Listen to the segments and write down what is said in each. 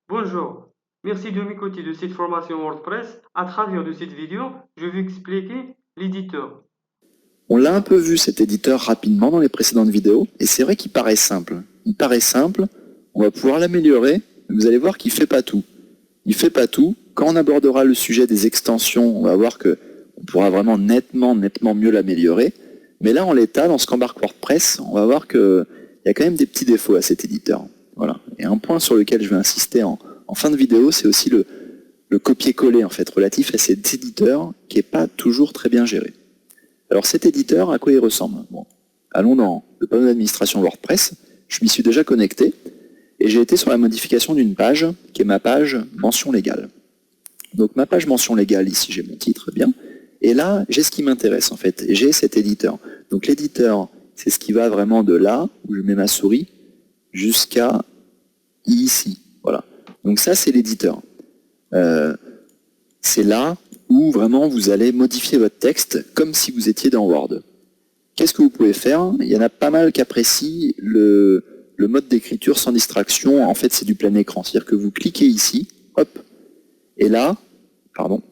Bonjour, merci de m'écouter de cette formation WordPress. À travers de cette vidéo, je vais expliquer l'éditeur. On l'a un peu vu cet éditeur rapidement dans les précédentes vidéos, et c'est vrai qu'il paraît simple. Il paraît simple, on va pouvoir l'améliorer, mais vous allez voir qu'il ne fait pas tout. Il ne fait pas tout. Quand on abordera le sujet des extensions, on va voir qu'on pourra vraiment nettement mieux l'améliorer. Mais là, en l'état, dans ce qu'embarque WordPress, on va voir qu'il y a quand même des petits défauts à cet éditeur. Voilà. Et un point sur lequel je vais insister en fin de vidéo, c'est aussi le copier-coller en fait, relatif à cet éditeur qui n'est pas toujours très bien géré. Alors cet éditeur, à quoi il ressemble? Bon, allons dans le panneau d'administration WordPress, je m'y suis déjà connecté, et j'ai été sur la modification d'une page, qui est ma page mention légale. Donc ma page mention légale, ici j'ai mon titre, bien, et là j'ai ce qui m'intéresse en fait, j'ai cet éditeur. Donc l'éditeur, c'est ce qui va vraiment de là, où je mets ma souris, jusqu'à ici, voilà. Donc ça c'est l'éditeur. C'est là où vraiment vous allez modifier votre texte comme si vous étiez dans Word. Qu'est-ce que vous pouvez faire? Il y en a pas mal qui apprécient le mode d'écriture sans distraction. En fait, c'est du plein écran. C'est-à-dire que vous cliquez ici, hop, et là, pardon,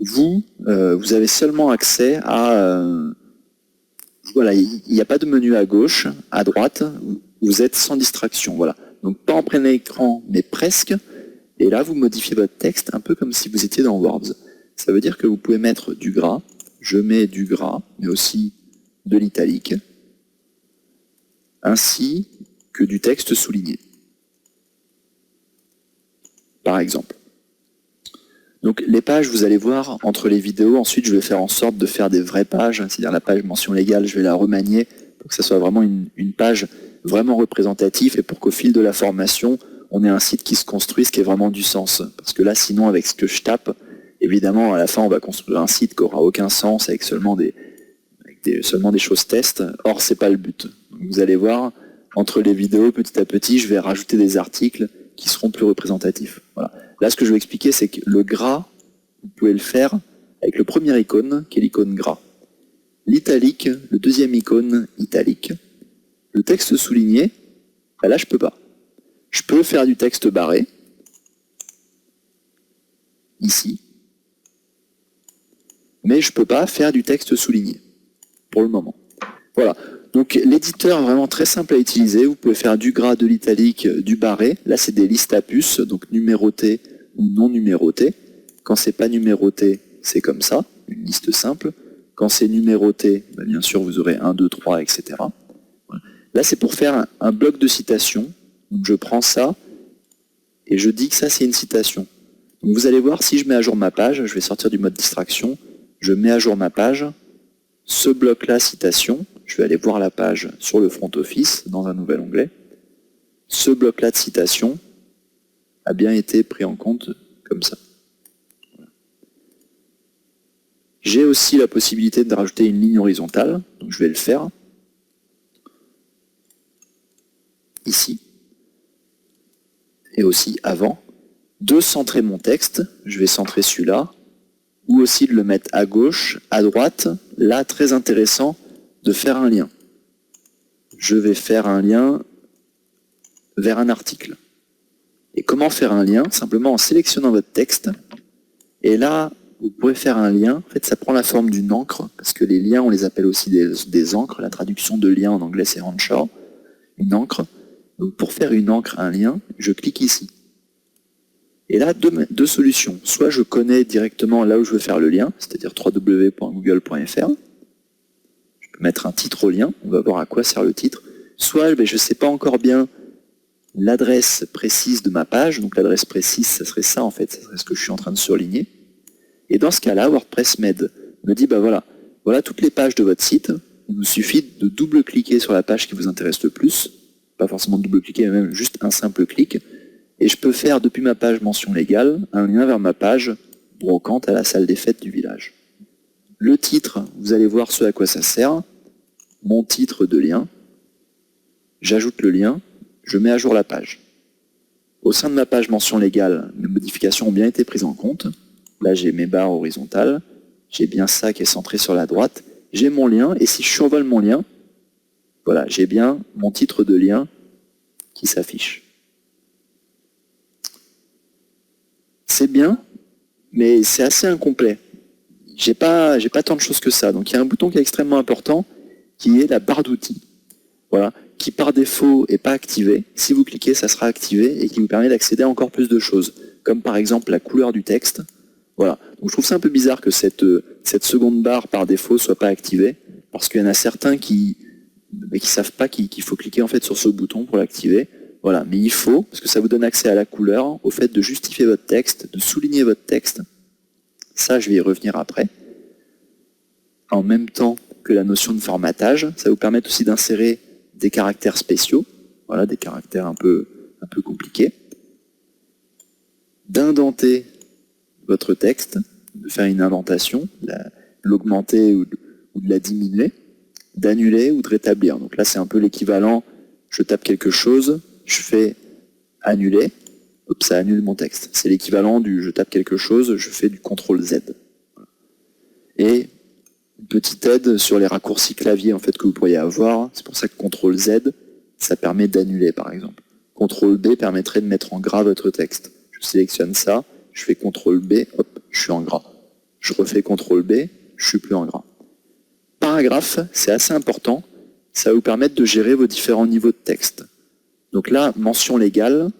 vous avez seulement accès à... voilà, il n'y a pas de menu à gauche, à droite, vous êtes sans distraction. Voilà. Donc pas en plein écran, mais presque. Et là, vous modifiez votre texte un peu comme si vous étiez dans Word. Ça veut dire que vous pouvez mettre du gras. Je mets du gras, mais aussi de l'italique, ainsi que du texte souligné, par exemple. Donc les pages, vous allez voir, entre les vidéos, ensuite je vais faire en sorte de faire des vraies pages, c'est-à-dire la page mention légale, je vais la remanier pour que ça soit vraiment une page vraiment représentative et pour qu'au fil de la formation, on ait un site qui se construise, qui ait vraiment du sens. Parce que là, sinon, avec ce que je tape, évidemment, à la fin, on va construire un site qui n'aura aucun sens avec seulement des choses test. Or, c'est pas le but. Donc, vous allez voir, entre les vidéos, petit à petit, je vais rajouter des articles qui seront plus représentatifs. Voilà. Là, ce que je vais expliquer, c'est que le gras, vous pouvez le faire avec le premier icône, qui est l'icône gras. L'italique, le deuxième icône italique. Le texte souligné, ben là, je peux pas. Je peux faire du texte barré, ici, mais je ne peux pas faire du texte souligné, pour le moment. Voilà. Donc l'éditeur est vraiment très simple à utiliser. Vous pouvez faire du gras, de l'italique, du barré. Là, c'est des listes à puces, donc numérotées ou non numérotées. Quand c'est pas numéroté, c'est comme ça, une liste simple. Quand c'est numéroté, ben bien sûr, vous aurez 1, 2, 3, etc. Voilà. Là, c'est pour faire un bloc de citation. Donc je prends ça et je dis que ça, c'est une citation. Donc vous allez voir, si je mets à jour ma page, je vais sortir du mode distraction, je mets à jour ma page, ce bloc-là, citation, je vais aller voir la page sur le front office, dans un nouvel onglet. Ce bloc-là de citation a bien été pris en compte comme ça. J'ai aussi la possibilité de rajouter une ligne horizontale, donc je vais le faire. Ici. Et aussi avant. De centrer mon texte, je vais centrer celui-là, ou aussi de le mettre à gauche, à droite. Là, très intéressant, de faire un lien. Je vais faire un lien vers un article. Et comment faire un lien? Simplement en sélectionnant votre texte. Et là, vous pouvez faire un lien. En fait, ça prend la forme d'une encre, parce que les liens, on les appelle aussi des encres. La traduction de lien en anglais, c'est Rancher. Une encre. Donc pour faire une encre, un lien, je clique ici. Et là, deux solutions. Soit je connais directement là où je veux faire le lien, c'est-à-dire www.google.fr. Je peux mettre un titre au lien, on va voir à quoi sert le titre. Soit je ne sais pas encore bien l'adresse précise de ma page, donc l'adresse précise, ça serait ça en fait, ça serait ce que je suis en train de surligner. Et dans ce cas-là, WordPress m'aide, me dit, bah voilà toutes les pages de votre site, il vous suffit de double-cliquer sur la page qui vous intéresse le plus, pas forcément double-cliquer, mais même juste un simple clic, et je peux faire depuis ma page mention légale un lien vers ma page brocante à la salle des fêtes du village. Le titre, vous allez voir ce à quoi ça sert, mon titre de lien, j'ajoute le lien, je mets à jour la page. Au sein de ma page mention légale, mes modifications ont bien été prises en compte. Là, j'ai mes barres horizontales, j'ai bien ça qui est centré sur la droite, j'ai mon lien, et si je survole mon lien, voilà, j'ai bien mon titre de lien qui s'affiche. c'est bien, mais c'est assez incomplet. J'ai pas tant de choses que ça. Donc il y a un bouton qui est extrêmement important, qui est la barre d'outils. Voilà, qui par défaut n'est pas activé. Si vous cliquez, ça sera activé et qui vous permet d'accéder à encore plus de choses, comme par exemple la couleur du texte. Voilà. Donc je trouve ça un peu bizarre que cette seconde barre par défaut soit pas activée, parce qu'il y en a certains qui savent pas qu'il faut cliquer en fait sur ce bouton pour l'activer. Voilà, mais il faut, parce que ça vous donne accès à la couleur, au fait de justifier votre texte, de souligner votre texte. Ça, je vais y revenir après. En même temps que la notion de formatage, ça vous permet aussi d'insérer des caractères spéciaux, voilà, des caractères un peu compliqués, d'indenter votre texte, de faire une indentation, l'augmenter ou de la diminuer, d'annuler ou de rétablir. Donc là, c'est un peu l'équivalent, je tape quelque chose, je fais annuler, hop, ça annule mon texte. C'est l'équivalent du je tape quelque chose, je fais du CTRL Z. Et une petite aide sur les raccourcis clavier en fait, que vous pourriez avoir, c'est pour ça que CTRL Z, ça permet d'annuler par exemple. CTRL B permettrait de mettre en gras votre texte. Je sélectionne ça, je fais CTRL B, hop, je suis en gras. Je refais CTRL B, je suis plus en gras. Paragraphe, c'est assez important, ça va vous permettre de gérer vos différents niveaux de texte. Donc là, mention légale,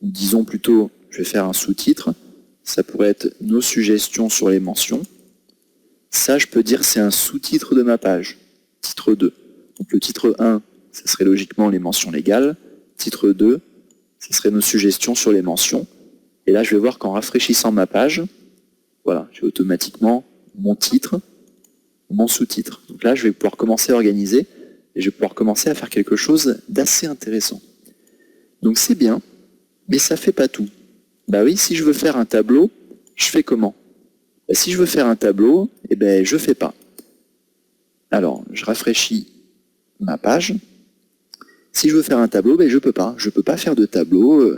ou disons plutôt, je vais faire un sous-titre, ça pourrait être nos suggestions sur les mentions. Ça, je peux dire c'est un sous-titre de ma page, titre 2. Donc le titre 1, ça serait logiquement les mentions légales. Titre 2, ça serait nos suggestions sur les mentions. Et là, je vais voir qu'en rafraîchissant ma page, voilà, j'ai automatiquement mon titre, mon sous-titre. Donc là, je vais pouvoir commencer à organiser et je vais pouvoir commencer à faire quelque chose d'assez intéressant. Donc c'est bien, mais ça fait pas tout. Bah oui, si je veux faire un tableau, je fais comment ? Bah, si je veux faire un tableau, eh ben, je fais pas. Alors, je rafraîchis ma page. Si je veux faire un tableau, ben, je peux pas. Je peux pas faire de tableau.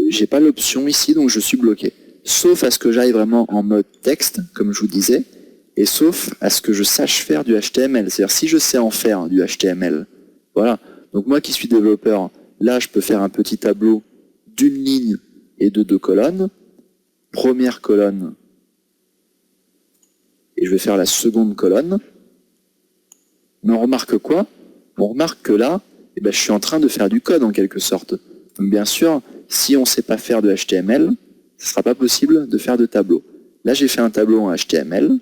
J'ai pas l'option ici, donc je suis bloqué. Sauf à ce que j'aille vraiment en mode texte, comme je vous disais, et sauf à ce que je sache faire du HTML. C'est-à-dire, si je sais en faire du HTML, voilà. Donc moi qui suis développeur, là, je peux faire un petit tableau d'une ligne et de 2 colonnes. Première colonne, et je vais faire la seconde colonne. Mais on remarque quoi ? On remarque que là, eh ben, je suis en train de faire du code en quelque sorte. Donc bien sûr, si on ne sait pas faire de HTML, ce ne sera pas possible de faire de tableau. Là, j'ai fait un tableau en HTML,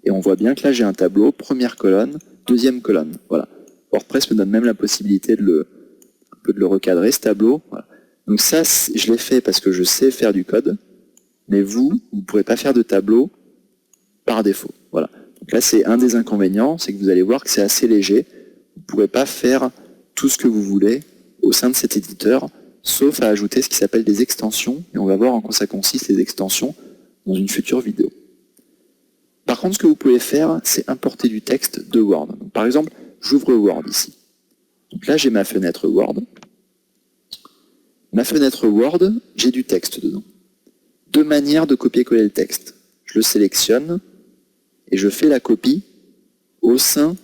et on voit bien que là, j'ai un tableau, première colonne, deuxième colonne. Voilà. WordPress me donne même la possibilité de le recadrer, ce tableau. Voilà. Donc ça, je l'ai fait parce que je sais faire du code, mais vous ne pourrez pas faire de tableau par défaut. Voilà. Donc là, c'est un des inconvénients, c'est que vous allez voir que c'est assez léger. Vous ne pourrez pas faire tout ce que vous voulez au sein de cet éditeur, sauf à ajouter ce qui s'appelle des extensions, et on va voir en quoi ça consiste, les extensions, dans une future vidéo. Par contre, ce que vous pouvez faire, c'est importer du texte de Word. Donc, par exemple, j'ouvre Word ici. Donc là, j'ai ma fenêtre Word. Ma fenêtre Word, j'ai du texte dedans. Deux manières de copier-coller le texte. Je le sélectionne et je fais la copie au sein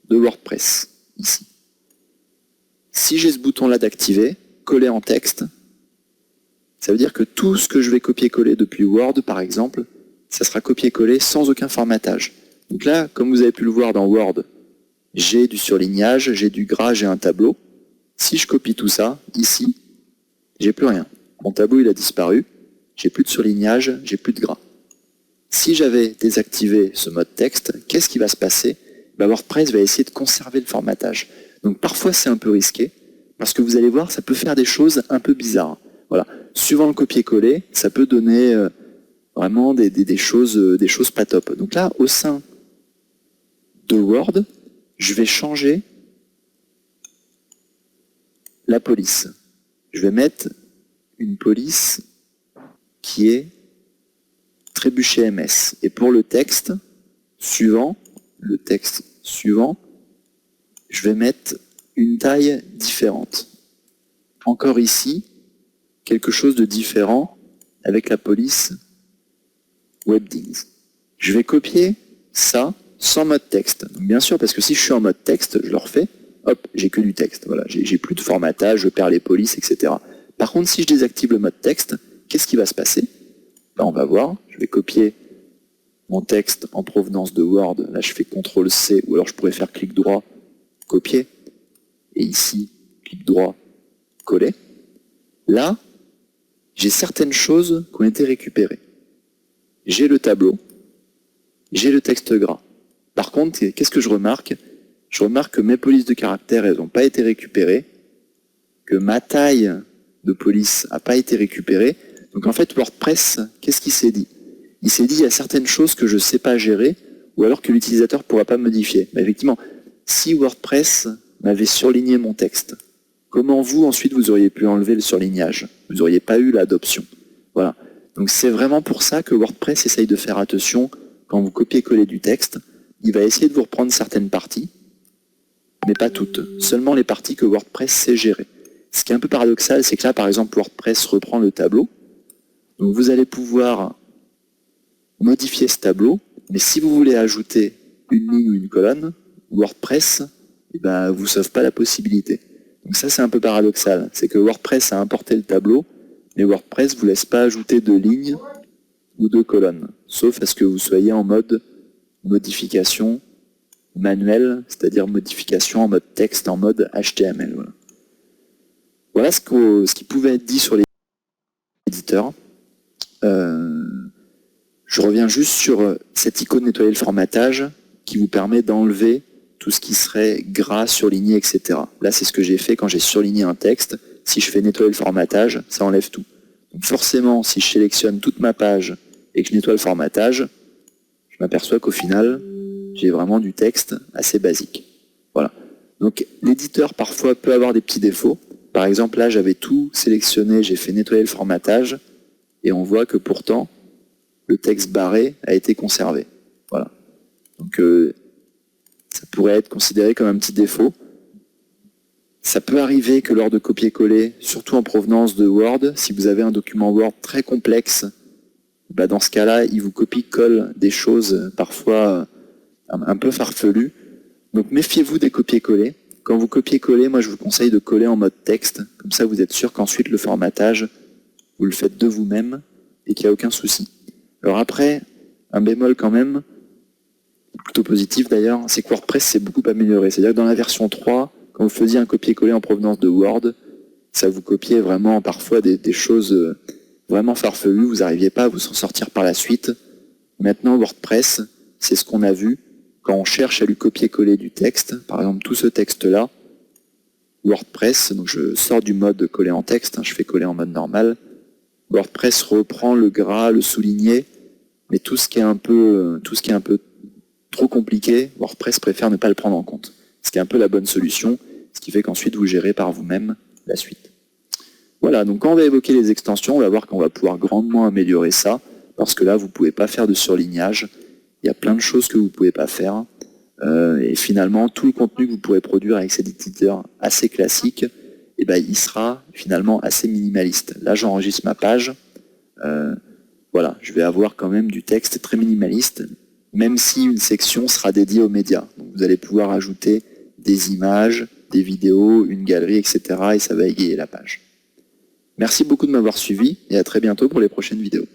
de WordPress, ici. Si j'ai ce bouton-là d'activer, coller en texte, ça veut dire que tout ce que je vais copier-coller depuis Word, par exemple, ça sera copié-collé sans aucun formatage. Donc là, comme vous avez pu le voir dans Word, j'ai du surlignage, j'ai du gras, j'ai un tableau. Si je copie tout ça, ici, j'ai plus rien. Mon tableau, il a disparu, j'ai plus de surlignage, j'ai plus de gras. Si j'avais désactivé ce mode texte, qu'est-ce qui va se passer ? Ben, WordPress va essayer de conserver le formatage. Donc parfois, c'est un peu risqué, parce que vous allez voir, ça peut faire des choses un peu bizarres. Voilà. Suivant le copier-coller, ça peut donner vraiment des choses pas top. Donc là, au sein de Word, je vais changer la police. Je vais mettre une police qui est trébuchet MS. Et pour le texte suivant, je vais mettre une taille différente. Encore ici, quelque chose de différent avec la police Webdings. Je vais copier ça sans mode texte. Donc bien sûr, parce que si je suis en mode texte, je le refais, hop, j'ai que du texte. Voilà, j'ai plus de formatage, je perds les polices, etc. Par contre, si je désactive le mode texte, qu'est-ce qui va se passer? On va voir, je vais copier mon texte en provenance de Word. Là, je fais CTRL-C, ou alors je pourrais faire clic droit, copier. Et ici, clic droit, coller. Là, j'ai certaines choses qui ont été récupérées. J'ai le tableau, j'ai le texte gras. Par contre, qu'est-ce que je remarque? Je remarque que mes polices de caractère, elles n'ont pas été récupérées, que ma taille de police n'a pas été récupérée. Donc en fait, WordPress, qu'est-ce qu'il s'est dit? Il s'est dit, il y a certaines choses que je ne sais pas gérer, ou alors que l'utilisateur ne pourra pas modifier. Mais effectivement, si WordPress m'avait surligné mon texte, comment vous, ensuite, vous auriez pu enlever le surlignage? Vous n'auriez pas eu l'adoption. Voilà. Donc c'est vraiment pour ça que WordPress essaye de faire attention quand vous copiez-collez du texte. Il va essayer de vous reprendre certaines parties, mais pas toutes. Seulement les parties que WordPress sait gérer. Ce qui est un peu paradoxal, c'est que là, par exemple, WordPress reprend le tableau. Donc vous allez pouvoir modifier ce tableau, mais si vous voulez ajouter une ligne ou une colonne, WordPress ne vous sauve pas la possibilité. Donc ça, c'est un peu paradoxal. C'est que WordPress a importé le tableau, mais WordPress ne vous laisse pas ajouter de lignes ou de colonnes, sauf à ce que vous soyez en mode modification manuelle, c'est-à-dire modification en mode texte, en mode HTML. Voilà ce qui pouvait être dit sur les éditeurs. Je reviens juste sur cette icône nettoyer le formatage qui vous permet d'enlever tout ce qui serait gras, surligné, etc. Là, c'est ce que j'ai fait quand j'ai surligné un texte. Si je fais nettoyer le formatage, ça enlève tout. Donc forcément, si je sélectionne toute ma page et que je nettoie le formatage, je m'aperçois qu'au final, j'ai vraiment du texte assez basique. Voilà. Donc l'éditeur parfois peut avoir des petits défauts. Par exemple, là, j'avais tout sélectionné, j'ai fait nettoyer le formatage, et on voit que pourtant, le texte barré a été conservé. Voilà. Donc ça pourrait être considéré comme un petit défaut. Ça peut arriver que lors de copier-coller, surtout en provenance de Word, si vous avez un document Word très complexe, dans ce cas-là, il vous copie-colle des choses parfois un peu farfelues. Donc méfiez-vous des copier-coller. Quand vous copiez-coller, moi je vous conseille de coller en mode texte. Comme ça, vous êtes sûr qu'ensuite le formatage, vous le faites de vous-même et qu'il n'y a aucun souci. Alors après, un bémol quand même, plutôt positif d'ailleurs, c'est que WordPress s'est beaucoup amélioré. C'est-à-dire que dans la version 3, quand vous faisiez un copier-coller en provenance de Word, ça vous copiait vraiment parfois des choses vraiment farfelues, vous n'arriviez pas à vous en sortir par la suite. Maintenant, WordPress, c'est ce qu'on a vu. Quand on cherche à lui copier-coller du texte, par exemple tout ce texte-là, WordPress, donc je sors du mode coller en texte, je fais coller en mode normal, WordPress reprend le gras, le souligné, mais tout ce qui est un peu trop compliqué, WordPress préfère ne pas le prendre en compte. Ce qui est un peu la bonne solution, ce qui fait qu'ensuite vous gérez par vous-même la suite. Voilà, donc quand on va évoquer les extensions, on va voir qu'on va pouvoir grandement améliorer ça, parce que là vous ne pouvez pas faire de surlignage, il y a plein de choses que vous ne pouvez pas faire, et finalement tout le contenu que vous pourrez produire avec cet éditeur assez classique, il sera finalement assez minimaliste. Là j'enregistre ma page, voilà, je vais avoir quand même du texte très minimaliste, même si une section sera dédiée aux médias. Donc vous allez pouvoir ajouter des images, des vidéos, une galerie, etc. et ça va égayer la page. Merci beaucoup de m'avoir suivi et à très bientôt pour les prochaines vidéos.